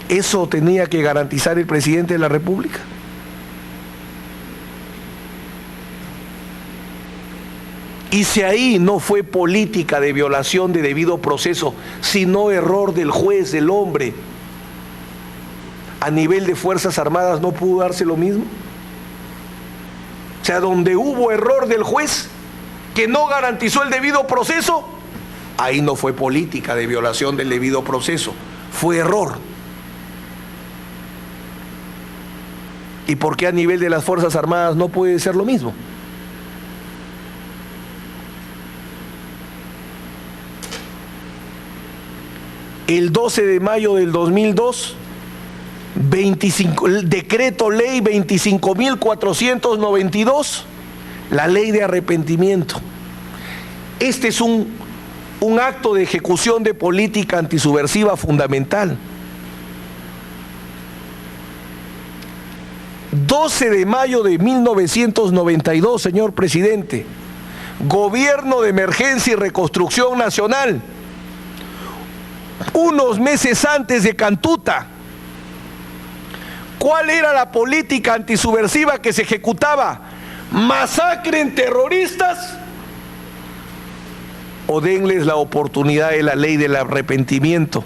¿Eso tenía que garantizar el presidente de la República? Y si ahí no fue política de violación de debido proceso, sino error del juez, del hombre, a nivel de Fuerzas Armadas no pudo darse lo mismo. O sea, donde hubo error del juez que no garantizó el debido proceso, ahí no fue política de violación del debido proceso, fue error. ¿Y por qué a nivel de las Fuerzas Armadas no puede ser lo mismo? El 12 de mayo del 2002, el decreto ley 25.492, la ley de arrepentimiento. Este es un acto de ejecución de política antisubversiva fundamental. 12 de mayo de 1992, señor presidente, Gobierno de Emergencia y Reconstrucción Nacional, unos meses antes de Cantuta. ¿Cuál era la política antisubversiva que se ejecutaba? ¿Masacren terroristas o denles la oportunidad de la ley del arrepentimiento?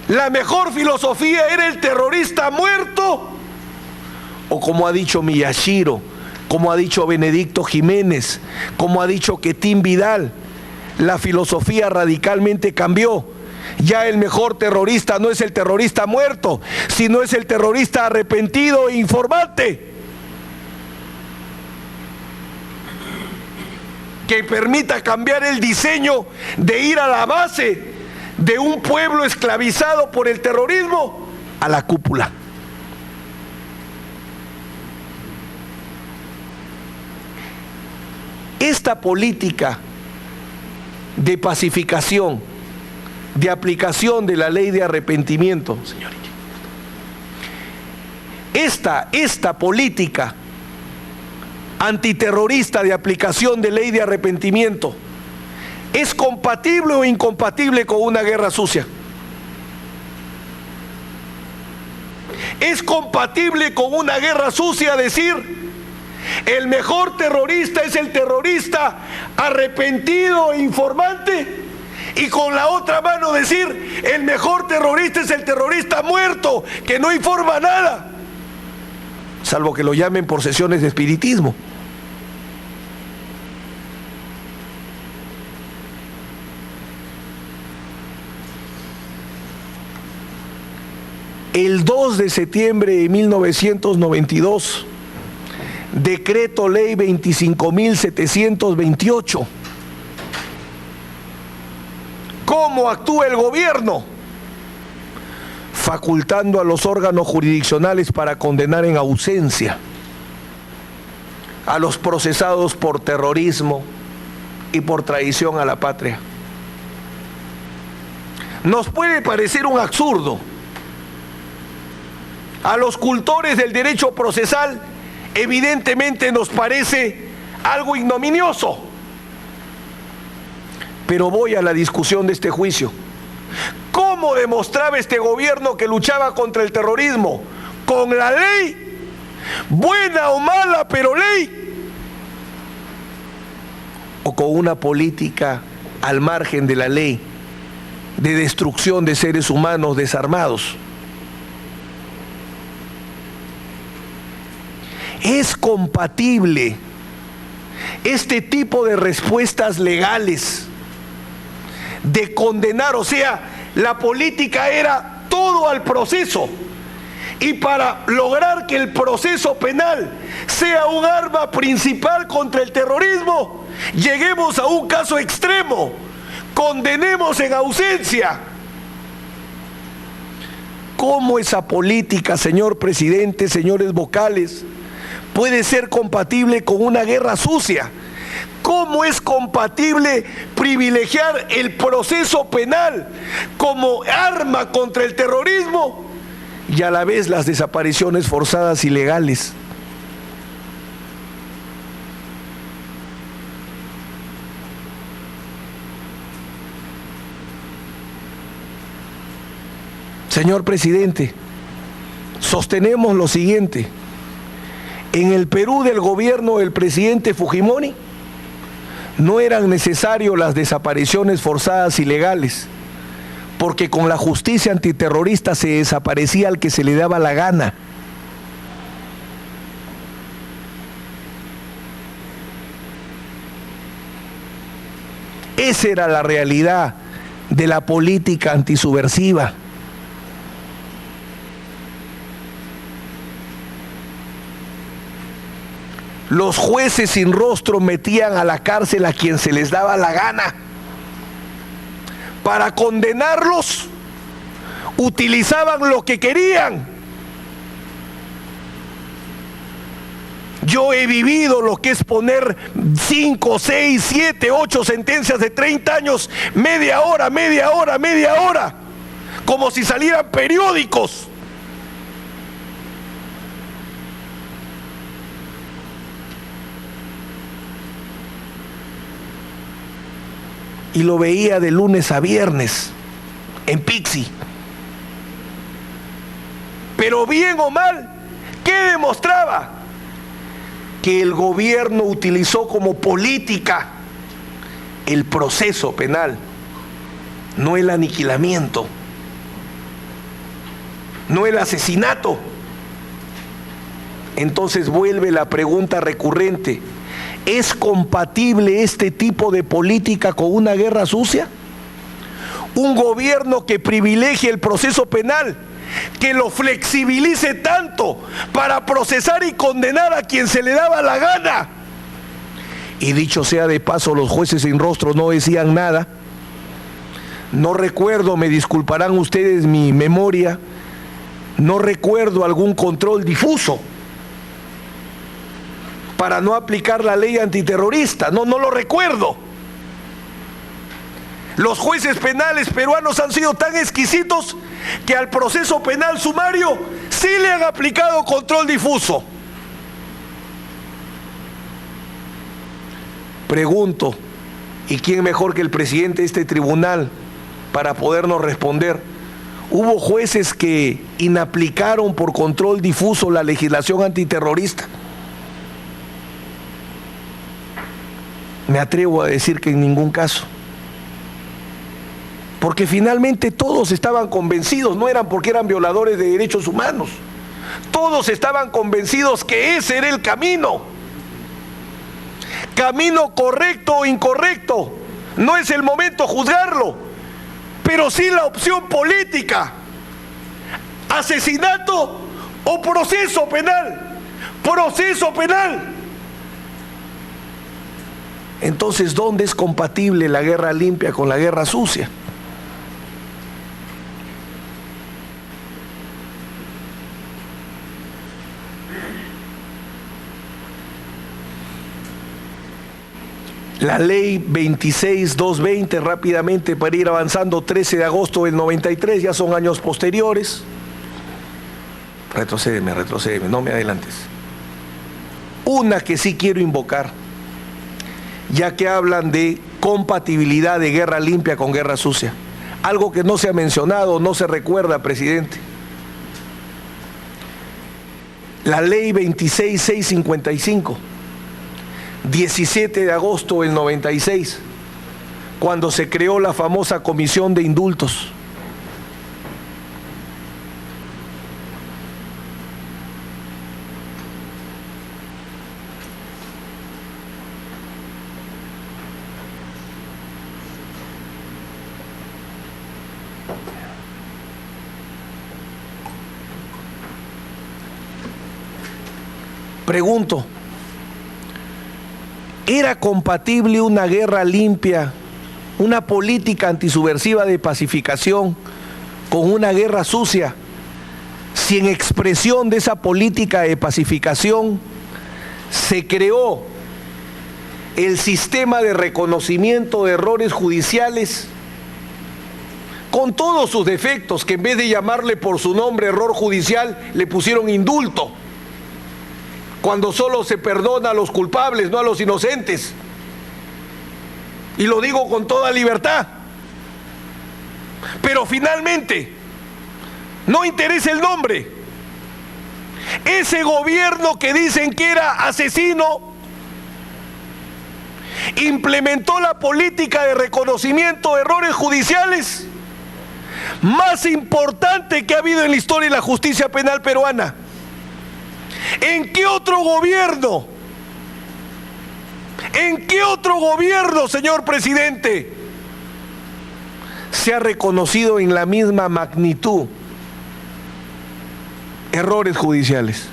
¿La mejor filosofía era el terrorista muerto? O como ha dicho Miyashiro, como ha dicho Benedicto Jiménez, como ha dicho Quetín Vidal, la filosofía radicalmente cambió. Ya el mejor terrorista no es el terrorista muerto, sino es el terrorista arrepentido e informante, que permita cambiar el diseño de ir a la base de un pueblo esclavizado por el terrorismo a la cúpula. Esta política de pacificación, de aplicación de la ley de arrepentimiento, señores, esta política antiterrorista de aplicación de ley de arrepentimiento, ¿es compatible o incompatible con una guerra sucia? ¿Es compatible con una guerra sucia decir el mejor terrorista es el terrorista arrepentido e informante, y con la otra mano decir el mejor terrorista es el terrorista muerto que no informa nada, salvo que lo llamen por sesiones de espiritismo? El 2 de septiembre de 1992, decreto ley 25.728. ¿Cómo actúa el gobierno? Facultando a los órganos jurisdiccionales para condenar en ausencia a los procesados por terrorismo y por traición a la patria. Nos puede parecer un absurdo. A los cultores del derecho procesal evidentemente nos parece algo ignominioso. Pero voy a la discusión de este juicio. ¿Cómo demostraba este gobierno que luchaba contra el terrorismo? ¿Con la ley? ¿Buena o mala, pero ley? ¿O con una política al margen de la ley, de destrucción de seres humanos desarmados? ¿Es compatible este tipo de respuestas legales de condenar? O sea, la política era todo al proceso, y para lograr que el proceso penal sea un arma principal contra el terrorismo, lleguemos a un caso extremo, condenemos en ausencia. ¿Cómo esa política, señor presidente, señores vocales, puede ser compatible con una guerra sucia? ¿Cómo es compatible privilegiar el proceso penal como arma contra el terrorismo y a la vez las desapariciones forzadas ilegales? Señor presidente, sostenemos lo siguiente. En el Perú del gobierno del presidente Fujimori no eran necesarias las desapariciones forzadas ilegales, porque con la justicia antiterrorista se desaparecía al que se le daba la gana. Esa era la realidad de la política antisubversiva. Los jueces sin rostro metían a la cárcel a quien se les daba la gana. Para condenarlos, utilizaban lo que querían. Yo he vivido lo que es poner 5, 6, 7, 8 sentencias de 30 años, media hora, como si salieran periódicos. Y lo veía de lunes a viernes en Pixi. Pero bien o mal, ¿qué demostraba? Que el gobierno utilizó como política el proceso penal, no el aniquilamiento, no el asesinato. Entonces vuelve la pregunta recurrente: ¿es compatible este tipo de política con una guerra sucia? Un gobierno que privilegie el proceso penal, que lo flexibilice tanto para procesar y condenar a quien se le daba la gana. Y dicho sea de paso, los jueces sin rostro no decían nada. No recuerdo, me disculparán ustedes mi memoria, no recuerdo algún control difuso para no aplicar la ley antiterrorista. No lo recuerdo. Los jueces penales peruanos han sido tan exquisitos que al proceso penal sumario sí le han aplicado control difuso. Pregunto, ¿y quién mejor que el presidente de este tribunal para podernos responder? ¿Hubo jueces que inaplicaron por control difuso la legislación antiterrorista? Me atrevo a decir que en ningún caso. Porque finalmente todos estaban convencidos, no eran porque eran violadores de derechos humanos. Todos estaban convencidos que ese era el camino. Camino correcto o incorrecto, no es el momento juzgarlo, pero sí la opción política: asesinato o proceso penal. Proceso penal. Entonces, ¿dónde es compatible la guerra limpia con la guerra sucia? La ley 26.220, rápidamente para ir avanzando, 13 de agosto del 93, ya son años posteriores. Retrocédeme, no me adelantes. Una que sí quiero invocar, ya que hablan de compatibilidad de guerra limpia con guerra sucia. Algo que no se ha mencionado, no se recuerda, presidente. La ley 26.655. 17 de agosto del 96, cuando se creó la famosa Comisión de Indultos. Pregunto, ¿era compatible una guerra limpia, una política antisubversiva de pacificación con una guerra sucia, si en expresión de esa política de pacificación se creó el sistema de reconocimiento de errores judiciales con todos sus defectos, que en vez de llamarle por su nombre error judicial, le pusieron indulto? Cuando solo se perdona a los culpables, no a los inocentes. Y lo digo con toda libertad. Pero finalmente, No interesa el nombre. Ese gobierno que dicen que era asesino implementó la política de reconocimiento de errores judiciales más importante que ha habido en la historia de la justicia penal peruana. ¿En qué otro gobierno? ¿En qué otro gobierno, señor presidente, se ha reconocido en la misma magnitud errores judiciales?